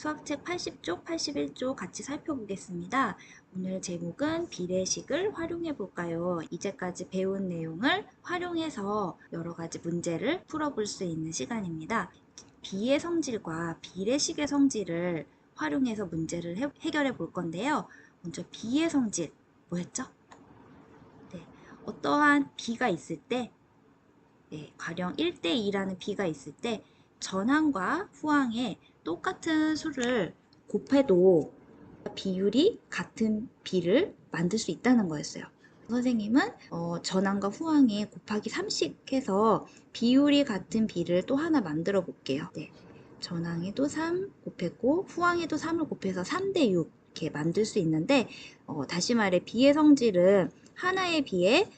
수학책 80쪽, 81쪽 같이 살펴보겠습니다. 오늘 제목은 비례식을 활용해 볼까요? 이제까지 배운 내용을 활용해서 여러 가지 문제를 풀어볼 수 있는 시간입니다. 비의 성질과 비례식의 성질을 활용해서 문제를 해결해 볼 건데요. 먼저 비의 성질, 뭐였죠? 네, 어떠한 비가 있을 때, 가령 1대2라는 비가 있을 때 전항과 후항에 똑같은 수를 곱해도 비율이 같은 비를 만들 수 있다는 거였어요. 선생님은 전항과 후항에 곱하기 3씩 해서 비율이 같은 비를 또 하나 만들어 볼게요. 네. 전항에도 3 곱했고 후항에도 3을 곱해서 3대6 이렇게 만들 수 있는데 다시 말해 비의 성질은 하나의 비에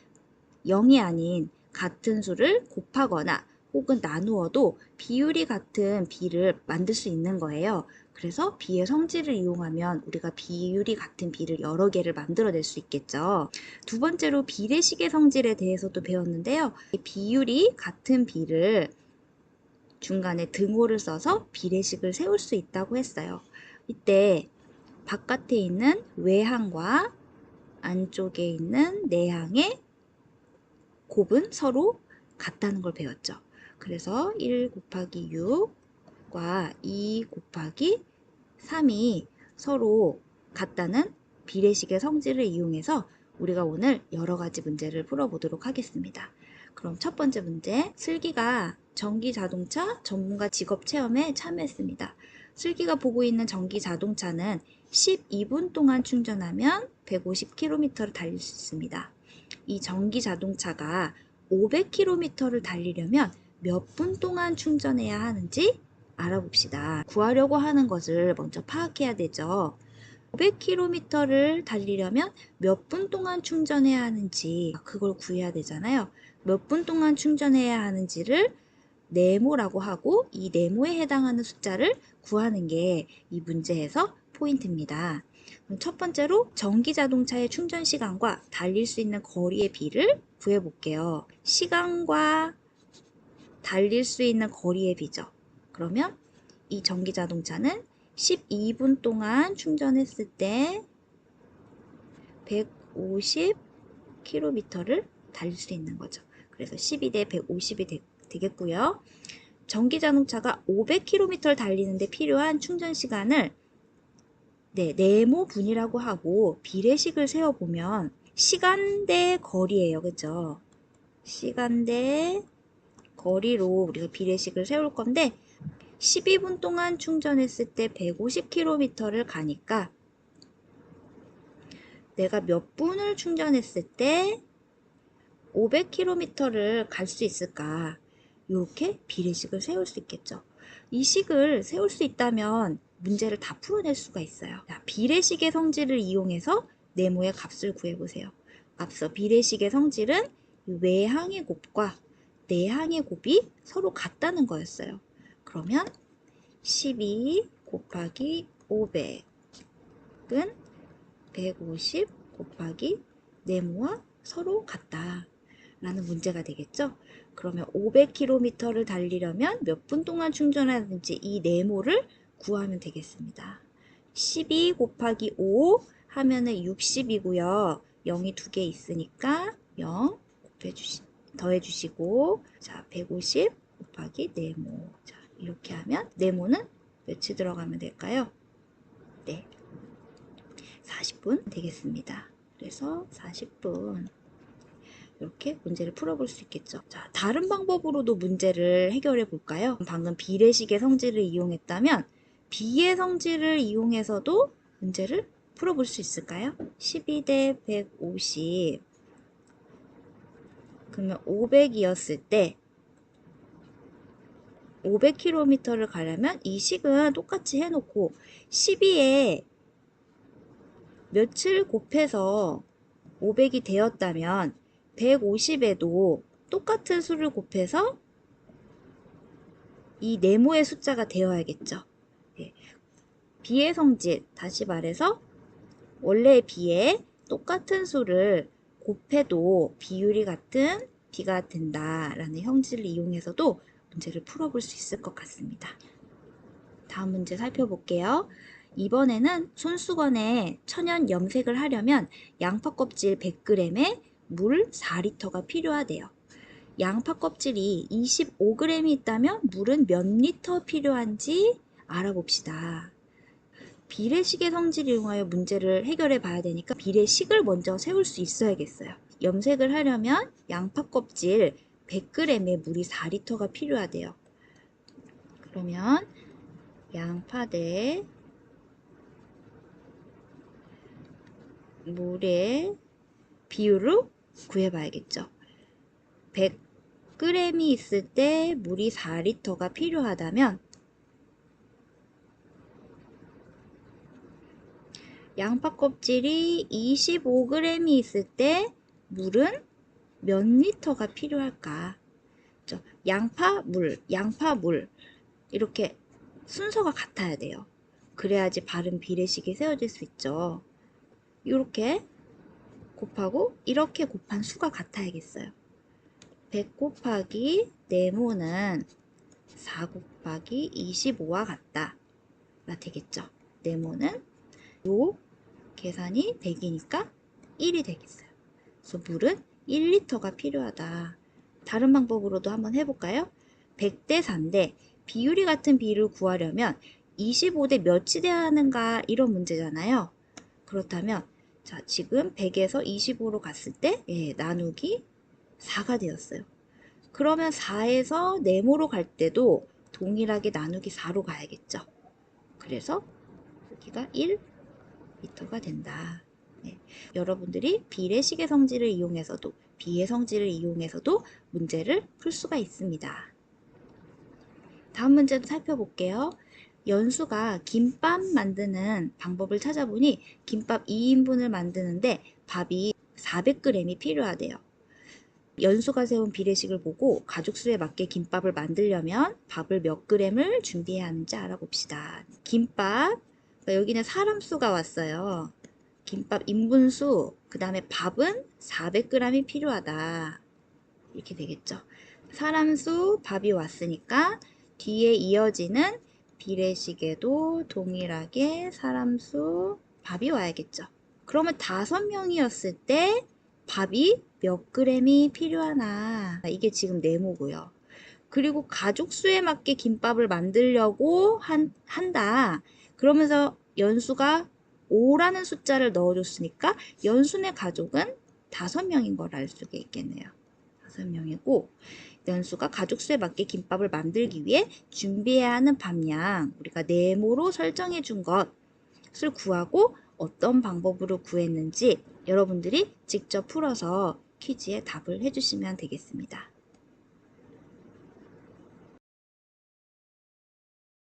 0이 아닌 같은 수를 곱하거나 혹은 나누어도 비율이 같은 비를 만들 수 있는 거예요. 그래서 비의 성질을 이용하면 우리가 비율이 같은 비를 여러 개를 만들어낼 수 있겠죠. 두 번째로 비례식의 성질에 대해서도 배웠는데요. 비율이 같은 비를 중간에 등호를 써서 비례식을 세울 수 있다고 했어요. 이때 바깥에 있는 외항과 안쪽에 있는 내항의 곱은 서로 같다는 걸 배웠죠. 그래서 1 곱하기 6과 2 곱하기 3이 서로 같다는 비례식의 성질을 이용해서 우리가 오늘 여러 가지 문제를 풀어보도록 하겠습니다. 그럼 첫 번째 문제, 슬기가 전기자동차 전문가 직업체험에 참여했습니다. 슬기가 보고 있는 전기자동차는 12분 동안 충전하면 150km를 달릴 수 있습니다. 이 전기자동차가 500km를 달리려면 몇 분 동안 충전해야 하는지 알아봅시다. 구하려고 하는 것을 먼저 파악해야 되죠. 500km를 달리려면 몇 분 동안 충전해야 하는지 그걸 구해야 되잖아요. 몇 분 동안 충전해야 하는지를 네모라고 하고 이 네모에 해당하는 숫자를 구하는 게 이 문제에서 포인트입니다. 그럼 첫 번째로 전기자동차의 충전 시간과 달릴 수 있는 거리의 비를 구해볼게요. 시간과 달릴 수 있는 거리의 비죠. 그러면 이 전기자동차는 12분 동안 충전했을 때 150km를 달릴 수 있는 거죠. 그래서 12 대 150이 되겠고요. 전기자동차가 500km를 달리는데 필요한 충전 시간을 네모분이라고 하고 비례식을 세워보면 시간 대 거리예요. 그죠? 시간 대 거리로 우리가 비례식을 세울 건데 12분 동안 충전했을 때 150km를 가니까 내가 몇 분을 충전했을 때 500km를 갈 수 있을까? 이렇게 비례식을 세울 수 있겠죠. 이 식을 세울 수 있다면 문제를 다 풀어낼 수가 있어요. 자, 비례식의 성질을 이용해서 네모의 값을 구해보세요. 앞서 비례식의 성질은 외항의 곱과 내항의 곱이 서로 같다는 거였어요. 그러면 12 곱하기 500은 150 곱하기 네모와 서로 같다 라는 문제가 되겠죠. 그러면 500km를 달리려면 몇 분 동안 충전하는지 이 네모를 구하면 되겠습니다. 12 곱하기 5 하면은 60이고요. 0이 두 개 있으니까 0 더해주시고 자 150 곱하기 네모 자 이렇게 하면 네모는 몇이 들어가면 될까요? 네, 40분 되겠습니다. 그래서 40분 이렇게 문제를 풀어볼 수 있겠죠. 자, 다른 방법으로도 문제를 해결해 볼까요? 방금 비례식의 성질을 이용했다면 비의 성질을 이용해서도 문제를 풀어볼 수 있을까요? 12 대 150 그러면 500이었을 때 500km를 가려면 이 식은 똑같이 해놓고 12에 몇을 곱해서 500이 되었다면 150에도 똑같은 수를 곱해서 이 네모의 숫자가 되어야겠죠. 네. 비의 성질, 다시 말해서 원래의 비에 똑같은 수를 곱해도 비율이 같은 비가 된다라는 형질을 이용해서도 문제를 풀어볼 수 있을 것 같습니다. 다음 문제 살펴볼게요. 이번에는 손수건에 천연 염색을 하려면 양파 껍질 100g에 물 4리터가 필요하대요. 양파 껍질이 25g이 있다면 물은 몇 리터 필요한지 알아봅시다. 비례식의 성질을 이용하여 문제를 해결해 봐야 되니까 비례식을 먼저 세울 수 있어야겠어요. 염색을 하려면 양파 껍질 100g에 물이 4리터가 필요하대요. 그러면 양파 대 물의 비율을 구해봐야겠죠. 100g이 있을 때 물이 4리터가 필요하다면 양파 껍질이 25g이 있을 때 물은 몇 리터가 필요할까? 양파, 물 이렇게 순서가 같아야 돼요. 그래야지 바른 비례식이 세워질 수 있죠. 이렇게 곱하고 이렇게 곱한 수가 같아야겠어요. 100 곱하기 네모는 4 곱하기 25와 같다. 가 되겠죠. 네모는 요 계산이 100이니까 1이 되겠어요. 그래서 물은 1리터가 필요하다. 다른 방법으로도 한번 해볼까요? 100대 4인데 비율이 같은 비율을 구하려면 25대 몇이 돼야 하는가 이런 문제잖아요. 그렇다면 자 지금 100에서 25로 갔을 때 나누기 4가 되었어요. 그러면 4에서 네모로 갈 때도 동일하게 나누기 4로 가야겠죠. 그래서 여기가 1리터가 된다. 네. 여러분들이 비례식의 성질을 이용해서도 비의 성질을 이용해서도 문제를 풀 수가 있습니다. 다음 문제도 살펴볼게요. 연수가 김밥 만드는 방법을 찾아보니 김밥 2인분을 만드는데 밥이 400g이 필요하대요. 연수가 세운 비례식을 보고 가족수에 맞게 김밥을 만들려면 밥을 몇 g을 준비해야 하는지 알아봅시다. 김밥, 그러니까 여기는 사람 수가 왔어요. 김밥 인분수, 그 다음에 밥은 400g이 필요하다. 이렇게 되겠죠. 사람 수, 밥이 왔으니까 뒤에 이어지는 비례식에도 동일하게 사람 수, 밥이 와야겠죠. 그러면 5명이었을 때 밥이 몇 g이 필요하나. 이게 지금 네모고요. 그리고 가족 수에 맞게 김밥을 만들려고 한다. 그러면서 연수가 5라는 숫자를 넣어줬으니까 연수의 가족은 5명인 걸 알 수가 있겠네요. 5명이고 연수가 가족 수에 맞게 김밥을 만들기 위해 준비해야 하는 밥량 우리가 네모로 설정해 준 것을 구하고 어떤 방법으로 구했는지 여러분들이 직접 풀어서 퀴즈에 답을 해주시면 되겠습니다.